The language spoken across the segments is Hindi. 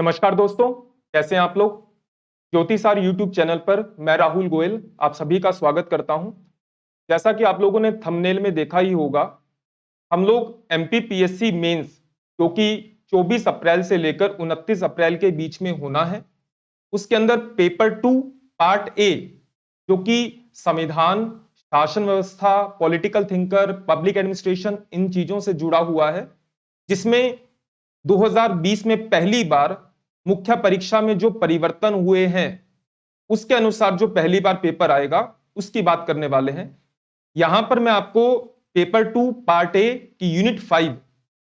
नमस्कार दोस्तों, कैसे हैं आप लोग। ज्योतिषार यूट्यूब चैनल पर मैं राहुल गोयल आप सभी का स्वागत करता हूं। जैसा कि आप लोगों ने थंबनेल में देखा ही होगा, हम लोग एमपीपीएससी मेंस जो कि 24 अप्रैल से लेकर 29 अप्रैल के बीच में होना है, उसके अंदर पेपर 2 पार्ट ए जो कि संविधान, शासन व्यवस्था, पॉलिटिकल थिंकर, पब्लिक एडमिनिस्ट्रेशन, इन चीजों से जुड़ा हुआ है, जिसमें 2020 में पहली बार मुख्य परीक्षा में जो परिवर्तन हुए हैं उसके अनुसार जो पहली बार पेपर आएगा उसकी बात करने वाले हैं। यहां पर मैं आपको पेपर 2 पार्ट ए की यूनिट 5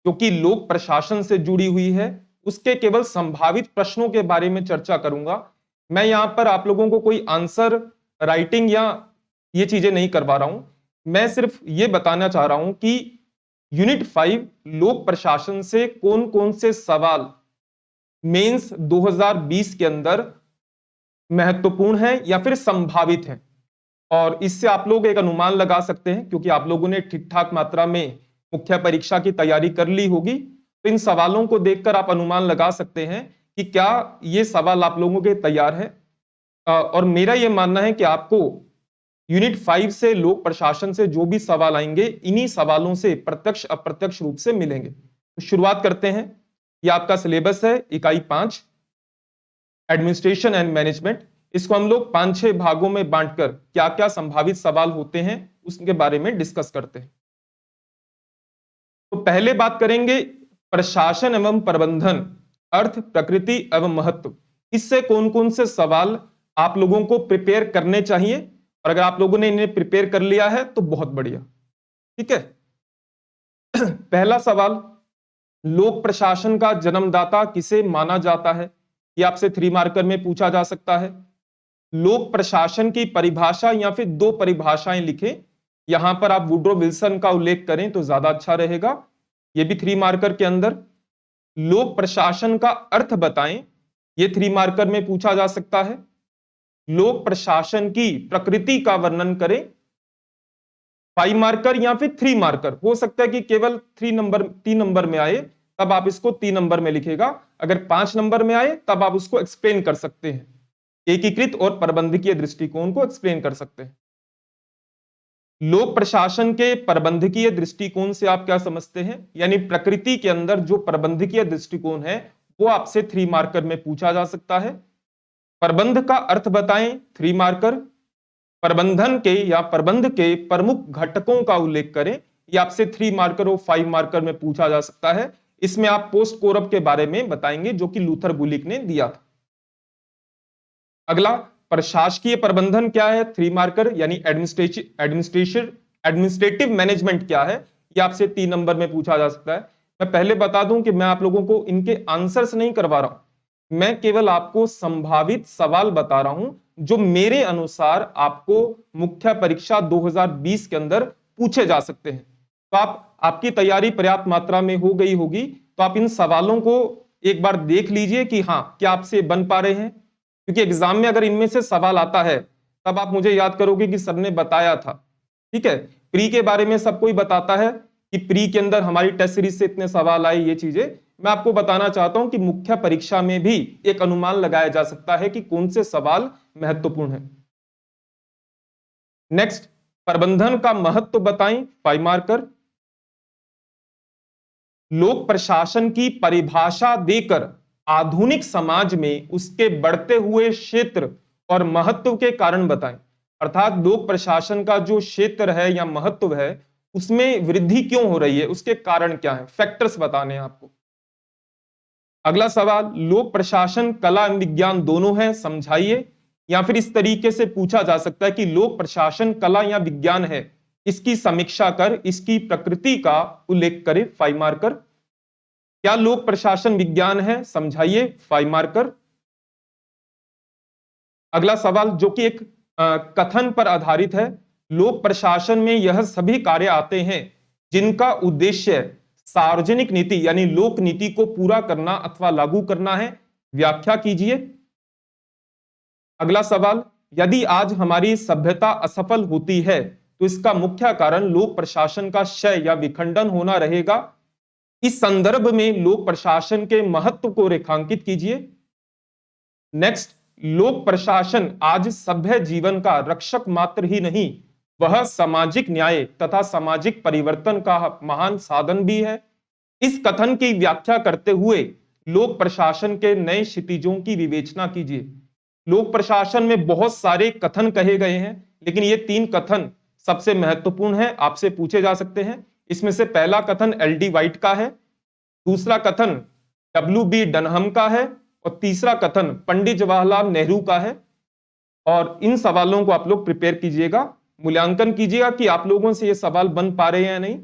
जो कि लोक प्रशासन से जुड़ी हुई है, उसके केवल संभावित प्रश्नों के बारे में चर्चा करूंगा। मैं यहां पर आप लोगों को कोई आंसर राइटिंग या ये चीजें नहीं करवा रहा हूं। मैं सिर्फ ये बताना चाह रहा हूं कि यूनिट 5 लोक प्रशासन से कौन कौन से सवाल मेंस 2020 के अंदर महत्वपूर्ण है या फिर संभावित है, और इससे आप लोग एक अनुमान लगा सकते हैं क्योंकि आप लोगों ने ठीक ठाक मात्रा में मुख्य परीक्षा की तैयारी कर ली होगी। तो इन सवालों को देखकर आप अनुमान लगा सकते हैं कि क्या ये सवाल आप लोगों के तैयार है। और मेरा यह मानना है कि आपको यूनिट 5 से लोक प्रशासन से जो भी सवाल आएंगे इन्हीं सवालों से प्रत्यक्ष अप्रत्यक्ष रूप से मिलेंगे। तो शुरुआत करते हैं। ये आपका सिलेबस है, इकाई 5 एडमिनिस्ट्रेशन एंड मैनेजमेंट। इसको हम लोग 5-6 भागों में बांटकर क्या क्या संभावित सवाल होते हैं उसके बारे में डिस्कस करते हैं। तो पहले बात करेंगे प्रशासन एवं प्रबंधन, अर्थ, प्रकृति एवं महत्व। इससे कौन कौन से सवाल आप लोगों को प्रिपेयर करने चाहिए, और अगर आप लोगों ने इन्हें प्रिपेयर कर लिया है तो बहुत बढ़िया। ठीक है। पहला सवाल, लोक प्रशासन का जन्मदाता किसे माना जाता है, ये आपसे 3 मार्कर में पूछा जा सकता है। लोक प्रशासन की परिभाषा या फिर 2 परिभाषाएं लिखें। यहां पर आप वुड्रो विल्सन का उल्लेख करें तो ज्यादा अच्छा रहेगा। यह भी 3 मार्कर के अंदर। लोक प्रशासन का अर्थ बताएं, यह 3 मार्कर में पूछा जा सकता है। लोक प्रशासन की प्रकृति का वर्णन करें, 5 मार्कर या फिर 3 मार्कर। हो सकता है कि केवल 3 नंबर में आए तब आप इसको 3 नंबर में लिखेगा, अगर 5 नंबर में आए तब आप उसको एक्सप्लेन कर सकते हैं, एकीकृत और प्रबंधकीय दृष्टिकोण को एक्सप्लेन कर सकते हैं। लोक प्रशासन के प्रबंधकीय दृष्टिकोण से आप क्या समझते हैं, यानी प्रकृति के अंदर जो प्रबंधकीय दृष्टिकोण है वो आपसे 3 मार्कर में पूछा जा सकता है। प्रबंध का अर्थ बताएं, 3 मार्कर। प्रबंधन के या प्रबंध के प्रमुख घटकों का उल्लेख करें, यह आपसे 3 मार्कर और 5 मार्कर में पूछा जा सकता है। इसमें आप पोस्ट कोरब के बारे में बताएंगे जो कि लूथर बुलिक ने दिया था। अगला, प्रशासकीय प्रबंधन क्या है, 3 मार्कर, यानी एडमिनिस्ट्रेटिव मैनेजमेंट क्या है, यह आपसे 3 नंबर में पूछा जा सकता है। मैं पहले बता दूं कि मैं आप लोगों को इनके आंसर्स नहीं करवा रहा हूं, मैं केवल आपको संभावित सवाल बता रहा हूं जो मेरे अनुसार आपको मुख्य परीक्षा 2020 के अंदर पूछे जा सकते हैं। तो आपकी तैयारी पर्याप्त मात्रा में हो गई होगी, तो आप इन सवालों को एक बार देख लीजिए कि हाँ क्या आपसे बन पा रहे हैं, क्योंकि एग्जाम में अगर इनमें से सवाल आता है तब आप मुझे याद करोगे कि सर ने बताया था। ठीक है, प्री के बारे में सब कोई बताता है कि प्री के अंदर हमारी टेस्ट सीरीज से इतने सवाल आए, ये चीजें मैं आपको बताना चाहता हूं कि मुख्य परीक्षा में भी एक अनुमान लगाया जा सकता है कि कौन से सवाल महत्वपूर्ण है। नेक्स्ट, प्रबंधन का महत्व बताएं, 5 मार्कर। लोक प्रशासन की परिभाषा देकर आधुनिक समाज में उसके बढ़ते हुए क्षेत्र और महत्व के कारण बताएं, अर्थात लोक प्रशासन का जो क्षेत्र है या महत्व है उसमें वृद्धि क्यों हो रही है, उसके कारण क्या है, फैक्टर्स बताने हैं आपको। अगला सवाल, लोक प्रशासन कला एवं विज्ञान दोनों है, समझाइए। या फिर इस तरीके से पूछा जा सकता है कि लोक प्रशासन कला या विज्ञान है, इसकी समीक्षा कर इसकी प्रकृति का उल्लेख करें, 5 मार्कर। क्या लोक प्रशासन विज्ञान है, समझाइए, 5 मार्कर। अगला सवाल जो कि एक कथन पर आधारित है, लोक प्रशासन में यह सभी कार्य आते हैं जिनका उद्देश्य सार्वजनिक नीति यानी लोक नीति को पूरा करना अथवा लागू करना है, व्याख्या कीजिए। अगला सवाल, यदि आज हमारी सभ्यता असफल होती है तो इसका मुख्य कारण लोक प्रशासन का क्षय या विखंडन होना रहेगा। इस संदर्भ में लोक प्रशासन के महत्व को रेखांकित कीजिए। नेक्स्ट, लोक प्रशासन आज सभ्य जीवन का रक्षक मात्र ही नहीं, वह सामाजिक न्याय तथा सामाजिक परिवर्तन का महान साधन भी है। इस कथन की व्याख्या करते हुए लोक प्रशासन के नए क्षितिजों की विवेचना कीजिए। लोक प्रशासन में बहुत सारे कथन कहे गए हैं, लेकिन ये 3 कथन सबसे महत्वपूर्ण है, आपसे पूछे जा सकते हैं। इसमें से पहला कथन एल.डी. वाइट का है, दूसरा कथन डब्ल्यू.बी. डनहम का है और तीसरा कथन पंडित जवाहरलाल नेहरू का है। और इन सवालों को आप लोग प्रिपेयर कीजिएगा, मूल्यांकन कीजिएगा कि आप लोगों से ये सवाल बन पा रहे हैं या नहीं।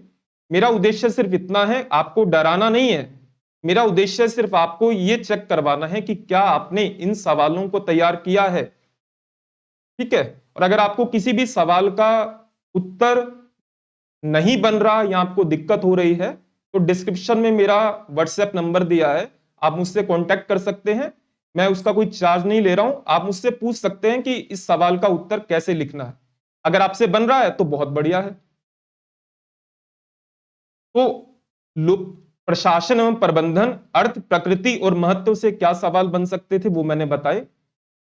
मेरा उद्देश्य सिर्फ इतना है, आपको डराना नहीं है। मेरा उद्देश्य सिर्फ आपको ये चेक करवाना है कि क्या आपने इन सवालों को तैयार किया है, ठीक है। और अगर आपको किसी भी सवाल का उत्तर नहीं बन रहा या आपको दिक्कत हो रही है, तो डिस्क्रिप्शन में मेरा व्हाट्सएप नंबर दिया है, आप मुझसे कांटेक्ट कर सकते हैं। मैं उसका कोई चार्ज नहीं ले रहा हूं, आप मुझसे पूछ सकते हैं कि इस सवाल का उत्तर कैसे लिखना है। अगर आपसे बन रहा है तो बहुत बढ़िया है। तो लोक प्रशासन एवं प्रबंधन, अर्थ, प्रकृति और महत्व से क्या सवाल बन सकते थे वो मैंने बताए।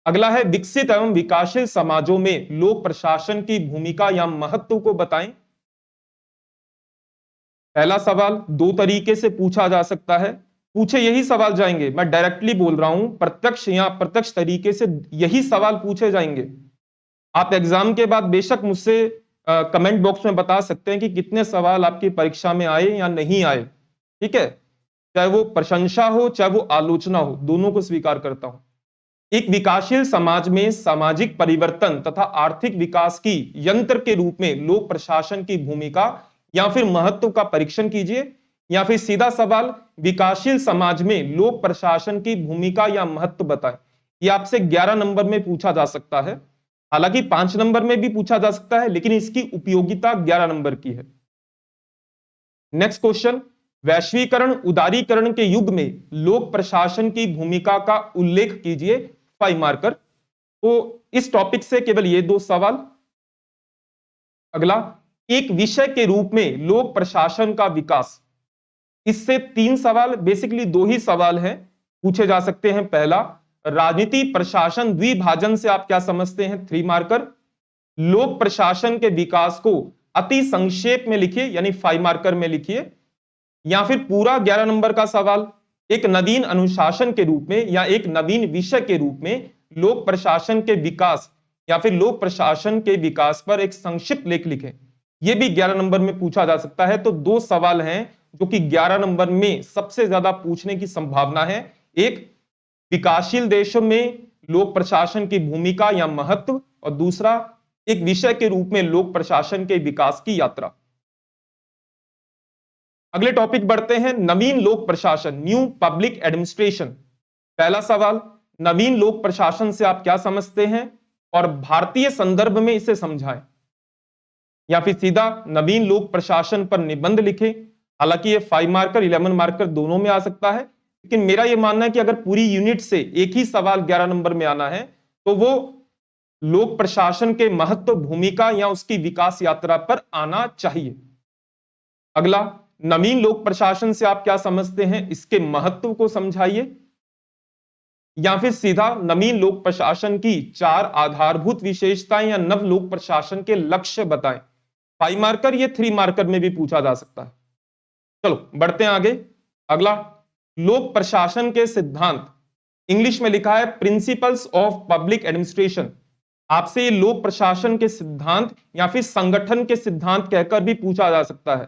अगला है विकसित एवं विकासशील समाजों में लोक प्रशासन की भूमिका या महत्व को बताएं। पहला सवाल 2 तरीके से पूछा जा सकता है, पूछे यही सवाल जाएंगे, मैं डायरेक्टली बोल रहा हूं, प्रत्यक्ष या अप्रत्यक्ष तरीके से यही सवाल पूछे जाएंगे। आप एग्जाम के बाद बेशक मुझसे कमेंट बॉक्स में बता सकते हैं कि कितने सवाल आपकी परीक्षा में आए या नहीं आए, ठीक है। चाहे वो प्रशंसा हो चाहे वो आलोचना हो, दोनों को स्वीकार करता हूं। एक विकासशील समाज में सामाजिक परिवर्तन तथा आर्थिक विकास की यंत्र के रूप में लोक प्रशासन की भूमिका या फिर महत्व का परीक्षण कीजिए। या फिर सीधा सवाल, विकासशील समाज में लोक प्रशासन की भूमिका या महत्व बताएं। ये आपसे 11 नंबर में पूछा जा सकता है, हालांकि 5 नंबर में भी पूछा जा सकता है, लेकिन इसकी उपयोगिता 11 नंबर की है। नेक्स्ट क्वेश्चन, वैश्वीकरण उदारीकरण के युग में लोक प्रशासन की भूमिका का उल्लेख कीजिए, 5 मार्कर। तो इस टॉपिक से केवल ये 2 सवाल। अगला, एक विषय के रूप में लोक प्रशासन का विकास, इससे 3 सवाल, बेसिकली 2 ही सवाल हैं, पूछे जा सकते हैं। पहला, राजनीति प्रशासन द्विभाजन से आप क्या समझते हैं, 3 मार्कर। लोक प्रशासन के विकास को अति संक्षेप में लिखिए, यानी 5 मार्कर में लिखिए। या फिर पूरा 11 नंबर का सवाल, एक नवीन अनुशासन के रूप में या एक नवीन विषय के रूप में लोक प्रशासन के विकास या फिर लोक प्रशासन के विकास पर एक संक्षिप्त लेख लिखें। यह भी 11 नंबर में पूछा जा सकता है। तो 2 सवाल हैं जो कि 11 नंबर में सबसे ज्यादा पूछने की संभावना है। एक, विकासशील देशों में लोक प्रशासन की भूमिका या महत्व, और दूसरा, एक विषय के रूप में लोक प्रशासन के विकास की यात्रा। अगले टॉपिक बढ़ते हैं, नवीन लोक प्रशासन, न्यू पब्लिक एडमिनिस्ट्रेशन। पहला सवाल, नवीन लोक प्रशासन से आप क्या समझते हैं और भारतीय संदर्भ में इसे समझाएं। या फिर सीधा नवीन लोक प्रशासन पर निबंध लिखें। हालांकि ये 5 मार्कर 11 मार्कर दोनों में आ सकता है, लेकिन मेरा यह मानना है कि अगर पूरी यूनिट से एक ही सवाल 11 नंबर में आना है तो वो लोक प्रशासन के महत्व, भूमिका या उसकी विकास यात्रा पर आना चाहिए। अगला, नवीन लोक प्रशासन से आप क्या समझते हैं, इसके महत्व को समझाइए। या फिर सीधा नवीन लोक प्रशासन की 4 आधारभूत विशेषताएं या नव लोक प्रशासन के लक्ष्य बताएं। 5 मार्कर, ये 3 मार्कर में भी पूछा जा सकता है। चलो बढ़ते हैं आगे। अगला, लोक प्रशासन के सिद्धांत, इंग्लिश में लिखा है प्रिंसिपल्स ऑफ पब्लिक एडमिनिस्ट्रेशन। आपसे ये लोक प्रशासन के सिद्धांत या फिर संगठन के सिद्धांत कहकर भी पूछा जा सकता है।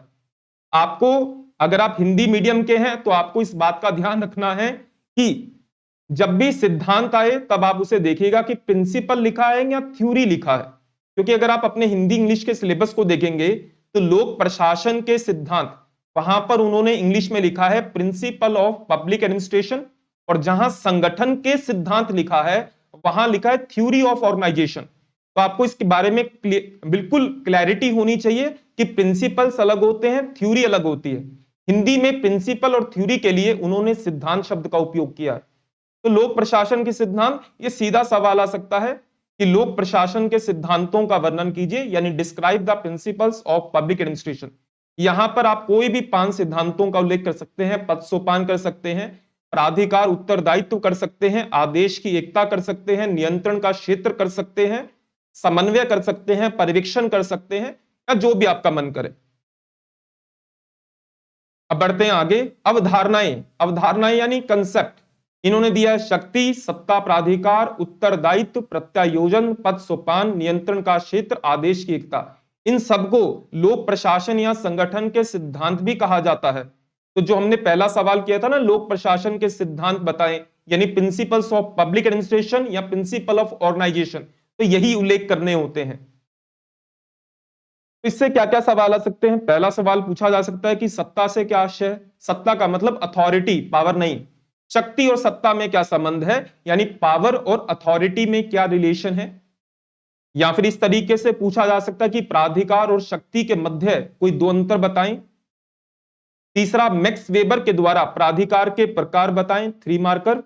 आपको, अगर आप हिंदी मीडियम के हैं तो आपको इस बात का ध्यान रखना है कि जब भी सिद्धांत आए तब आप उसे देखिएगा कि प्रिंसिपल लिखा है या थ्योरी लिखा है। क्योंकि अगर आप अपने हिंदी इंग्लिश के सिलेबस को देखेंगे तो लोक प्रशासन के सिद्धांत, वहां पर उन्होंने इंग्लिश में लिखा है प्रिंसिपल ऑफ पब्लिक एडमिनिस्ट्रेशन, और जहां संगठन के सिद्धांत लिखा है वहां लिखा है थ्योरी ऑफ ऑर्गेनाइजेशन। तो आपको इसके बारे में बिल्कुल क्लैरिटी होनी चाहिए कि प्रिंसिपल्स अलग होते हैं, थ्योरी अलग होती है। हिंदी में प्रिंसिपल और थ्योरी के लिए उन्होंने सिद्धांत शब्द का उपयोग किया है। तो लोक प्रशासन के सिद्धांत, ये सीधा सवाल आ सकता है कि लोक प्रशासन के सिद्धांतों का वर्णन कीजिए, यानी describe the principles of public administration. यहां पर आप कोई भी 5 सिद्धांतों का उल्लेख कर सकते हैं। पद सोपान कर सकते हैं, प्राधिकार उत्तरदायित्व कर सकते हैं, आदेश की एकता कर सकते हैं, नियंत्रण का क्षेत्र कर सकते हैं, समन्वय कर सकते हैं, परिवीक्षण कर सकते हैं, या जो भी आपका मन करे। अब बढ़ते हैं आगे। अवधारणाएं, अवधारणाएं यानी कंसेप्ट। इन्होंने दिया है शक्ति, सत्ता, प्राधिकार, उत्तरदायित्व, प्रत्यायोजन, पद सोपान, नियंत्रण का क्षेत्र, आदेश की एकता। इन सबको लोक प्रशासन या संगठन के सिद्धांत भी कहा जाता है। तो जो हमने पहला सवाल किया था ना, लोक प्रशासन के सिद्धांत बताएं, यानी प्रिंसिपल्स ऑफ पब्लिक एडमिनिस्ट्रेशन या प्रिंसिपल ऑफ ऑर्गेनाइजेशन, तो यही उल्लेख करने होते हैं। इससे क्या क्या सवाल आ सकते हैं? पहला सवाल पूछा जा सकता है कि सत्ता से क्या आशय है? सत्ता का मतलब अथॉरिटी, पावर नहीं। शक्ति और सत्ता में क्या संबंध है, यानी पावर और अथॉरिटी में क्या रिलेशन है? या फिर इस तरीके से पूछा जा सकता है कि प्राधिकार और शक्ति के मध्य कोई दो अंतर बताएं। तीसरा, मैक्स वेबर के द्वारा प्राधिकार के प्रकार बताएं, 3 मार्कर।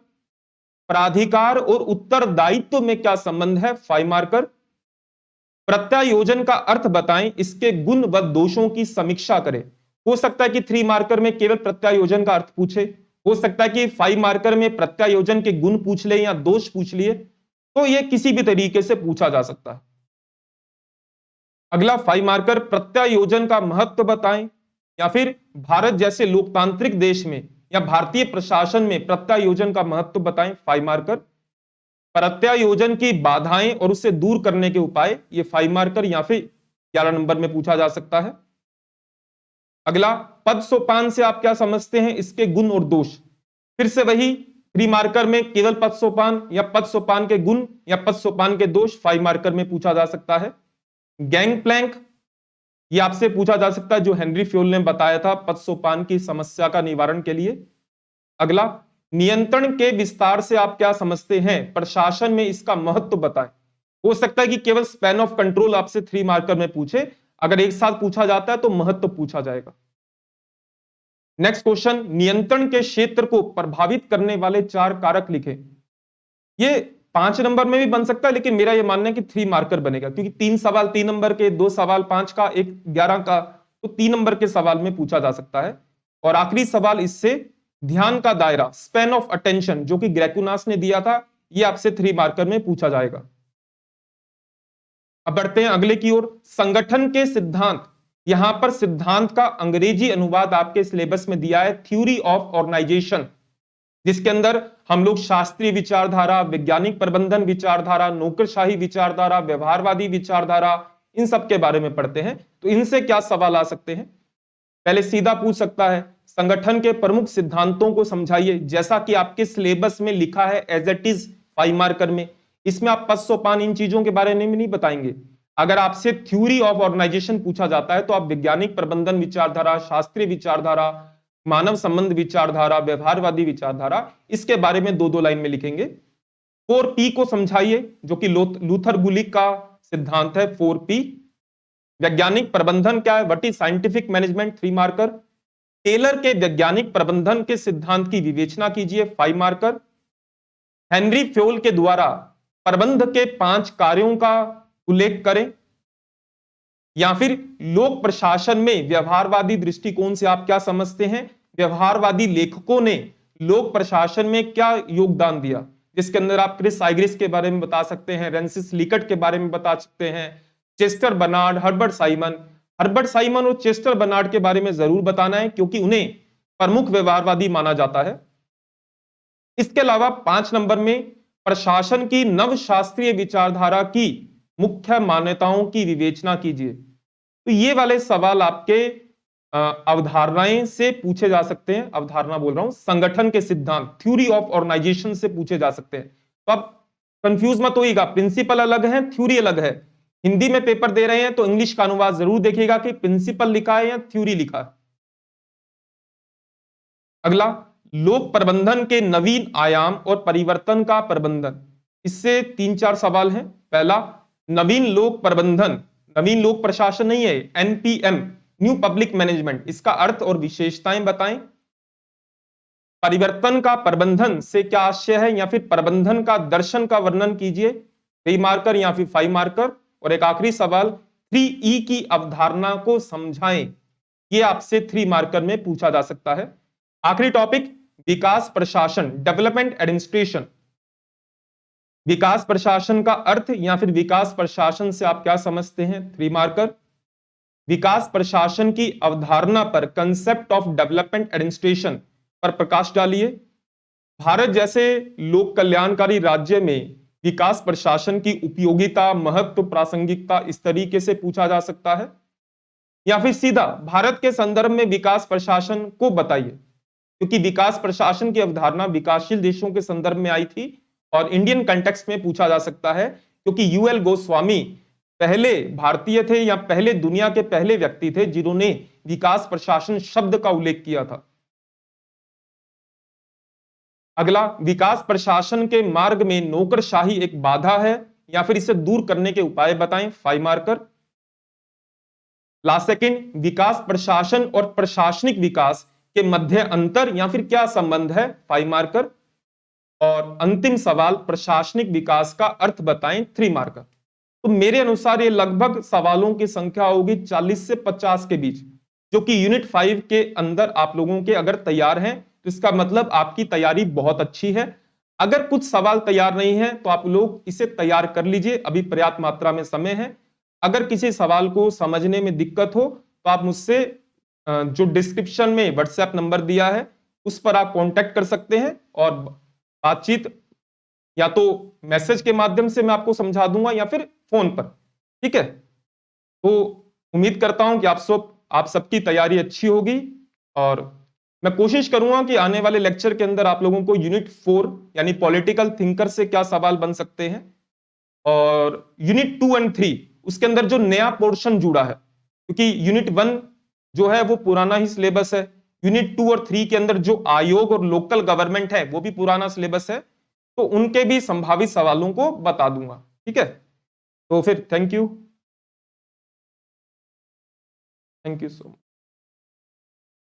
प्राधिकार और उत्तरदायित्व में क्या संबंध है, 5 मार्कर। प्रत्यायोजन का अर्थ बताएं, इसके गुण व दोषों की समीक्षा करें। हो सकता है कि 3 मार्कर में केवल प्रत्यायोजन का अर्थ पूछे, हो सकता है कि 5 मार्कर में प्रत्यायोजन के गुण पूछ ले या दोष पूछ लिए, तो यह किसी भी तरीके से पूछा जा सकता है। अगला 5 मार्कर, प्रत्यायोजन का महत्व बताएं, या फिर भारत जैसे लोकतांत्रिक देश में या भारतीय प्रशासन में प्रत्यायोजन का महत्व बताएं, 5 मार्कर। प्रत्यायोजन की बाधाएं और उसे दूर करने के उपाय, ये 5 मार्कर या फिर 11 नंबर में पूछा जा सकता है। अगला, पद सोपान से आप क्या समझते हैं, इसके गुण और दोष। फिर से वही 3 मार्कर में केवल पद सोपान या पद सोपान के गुण या पद सोपान के दोष 5 मार्कर में पूछा जा सकता है। गैंग प्लैंक, ये आपसे पूछा जा सकता है, जो हेनरी फ्योल ने बताया था पद सोपान की समस्या का निवारण के लिए। अगला, नियंत्रण के विस्तार से आप क्या समझते हैं, प्रशासन में इसका महत्व बताएं। हो सकता है कि केवल स्पैन ऑफ कंट्रोल आपसे 3 मार्कर में पूछे, अगर एक साथ पूछा जाता है तो महत्व पूछा जाएगा। नेक्स्ट क्वेश्चन, नियंत्रण के क्षेत्र को प्रभावित करने वाले 4 कारक लिखें। ये 5 नंबर में भी बन सकता है, लेकिन मेरा यह मानना है कि 3 मार्कर बनेगा, क्योंकि 3 सवाल 3 नंबर के, 2 सवाल 5 का, एक 11 का, तो 3 नंबर के सवाल में पूछा जा सकता है। और आखिरी सवाल इससे, ध्यान का दायरा, स्पैन ऑफ अटेंशन, जो कि ग्रेकुनास ने दिया था, यह आपसे 3 मार्कर में पूछा जाएगा। अब बढ़ते हैं अगले की ओर, संगठन के सिद्धांत। यहां पर सिद्धांत का अंग्रेजी अनुवाद आपके सिलेबस में दिया है, थ्योरी ऑफ ऑर्गेनाइजेशन, जिसके अंदर हम लोग शास्त्रीय विचारधारा, वैज्ञानिक प्रबंधन विचारधारा, नौकरशाही विचारधारा, व्यवहारवादी विचारधारा, इन सब के बारे में पढ़ते हैं। तो इनसे क्या सवाल आ सकते हैं? पहले सीधा पूछ सकता है, संगठन के प्रमुख सिद्धांतों को समझाइए, जैसा कि आपके सिलेबस में लिखा है एज इट इज 5 मार्कर में। इसमें आप पद सोपान इन चीजों के बारे में नहीं बताएंगे। अगर आपसे थ्योरी ऑफ ऑर्गेनाइजेशन पूछा जाता है तो आप वैज्ञानिक प्रबंधन विचारधारा, शास्त्रीय विचारधारा, मानव संबंध विचारधारा, व्यवहारवादी विचारधारा, इसके बारे में 2-2 लाइन में लिखेंगे। 4P को समझाइए, जो कि लूथर गुलिक का सिद्धांत है, 4P। वैज्ञानिक प्रबंधन क्या है, what is scientific management, 3 marker. Taylor के वैज्ञानिक प्रबंधन के सिद्धांत की विवेचना कीजिए, 5 मार्कर। हेनरी फ्योल के द्वारा प्रबंध के 5 कार्यों का उल्लेख करें। या फिर लोक प्रशासन में व्यवहारवादी दृष्टिकोण से आप क्या समझते हैं, व्यवहारवादी लेखकों ने लोक प्रशासन में क्या योगदान दिया, जिसके अंदर आप क्रिस साइग्रिस के बारे में बता सकते हैं, रेंसिस लिकट के बारे में बता सकते हैं, चेस्टर बर्नार्ड, हर्बर्ट साइमन और चेस्टर बर्नार्ड के बारे में जरूर बताना है, क्योंकि उन्हें प्रमुख व्यवहारवादी माना जाता है। इसके अलावा 5 नंबर में प्रशासन की नवशास्त्रीय विचारधारा की मुख्य मान्यताओं की विवेचना कीजिए। तो ये वाले सवाल आपके अवधारणाएं से पूछे जा सकते हैं, अवधारणा बोल रहा हूं, संगठन के सिद्धांत, थ्योरी ऑफ ऑर्गेनाइजेशन से पूछे जा सकते हैं। तो आप कंफ्यूज मत होइएगा, प्रिंसिपल अलग है, थ्योरी अलग है। हिंदी में पेपर दे रहे हैं तो इंग्लिश का अनुवाद जरूर देखिएगा कि प्रिंसिपल लिखा है या थ्योरी लिखा है। अगला, लोक प्रबंधन के नवीन आयाम और परिवर्तन का प्रबंधन। इससे 3-4 सवाल हैं। पहला, नवीन लोक प्रबंधन, नवीन लोक प्रशासन नहीं है, एनपीएम, न्यू पब्लिक मैनेजमेंट, इसका अर्थ और विशेषताएं बताएं। परिवर्तन का प्रबंधन से क्या आशय है, या फिर प्रबंधन का दर्शन का वर्णन कीजिए, 3 मार्कर या फिर 5 मार्कर। और एक आखिरी सवाल, 3E की अवधारणा को समझाएं। ये आपसे 3 मार्कर में पूछा जा सकता है। आखिरी टॉपिक विकास प्रशासन, डेवलपमेंट एडमिनिस्ट्रेशन। विकास प्रशासन का अर्थ या फिर विकास प्रशासन से आप क्या समझते हैं, 3 मार्कर। विकास प्रशासन की अवधारणा पर, कंसेप्ट ऑफ डेवलपमेंट एडमिनिस्ट्रेशन पर प्रकाश डालिए। भारत जैसे लोक कल्याणकारी राज्य में विकास प्रशासन की उपयोगिता, महत्व, प्रासंगिकता इस तरीके से पूछा जा सकता है। या फिर सीधा भारत के संदर्भ में विकास प्रशासन को बताइए, क्योंकि विकास प्रशासन की अवधारणा विकासशील देशों के संदर्भ में आई थी और इंडियन कंटेक्स्ट में पूछा जा सकता है, क्योंकि यूएल गोस्वामी पहले भारतीय थे या पहले दुनिया के पहले व्यक्ति थे जिन्होंने विकास प्रशासन शब्द का उल्लेख किया था। अगला, विकास प्रशासन के मार्ग में नौकरशाही एक बाधा है या फिर इसे दूर करने के उपाय बताएं, 5 मार्कर। लास्ट सेकंड, विकास प्रशासन और प्रशासनिक विकास के मध्य अंतर या फिर क्या संबंध है, 5 मार्कर। और अंतिम सवाल, प्रशासनिक विकास का अर्थ बताएं, 3 मार्कर। तो मेरे अनुसार ये लगभग सवालों की संख्या होगी 40 से 50 के बीच, जो कि यूनिट 5 के अंदर आप लोगों के अगर तैयार हैं तो इसका मतलब आपकी तैयारी बहुत अच्छी है। अगर कुछ सवाल तैयार नहीं है तो आप लोग इसे तैयार कर लीजिए, अभी पर्याप्त मात्रा में समय है। अगर किसी सवाल को समझने में दिक्कत हो तो आप मुझसे जो डिस्क्रिप्शन में व्हाट्सएप नंबर दिया है उस पर आप कांटेक्ट कर सकते हैं और बातचीत या तो मैसेज के माध्यम से मैं आपको समझा दूंगा या फिर फोन पर, ठीक है। तो उम्मीद करता हूं कि आप सबकी तैयारी अच्छी होगी और मैं कोशिश करूंगा कि आने वाले लेक्चर के अंदर आप लोगों को यूनिट 4 यानी पॉलिटिकल थिंकर से क्या सवाल बन सकते हैं और यूनिट 2 एंड 3 उसके अंदर जो नया पोर्शन जुड़ा है, क्योंकि यूनिट 1 जो है वो पुराना ही सिलेबस है, यूनिट 2 और 3 के अंदर जो आयोग और लोकल गवर्नमेंट है वो भी पुराना सिलेबस है, तो उनके भी संभावित सवालों को बता दूंगा, ठीक है। तो फिर थैंक यू सो मच।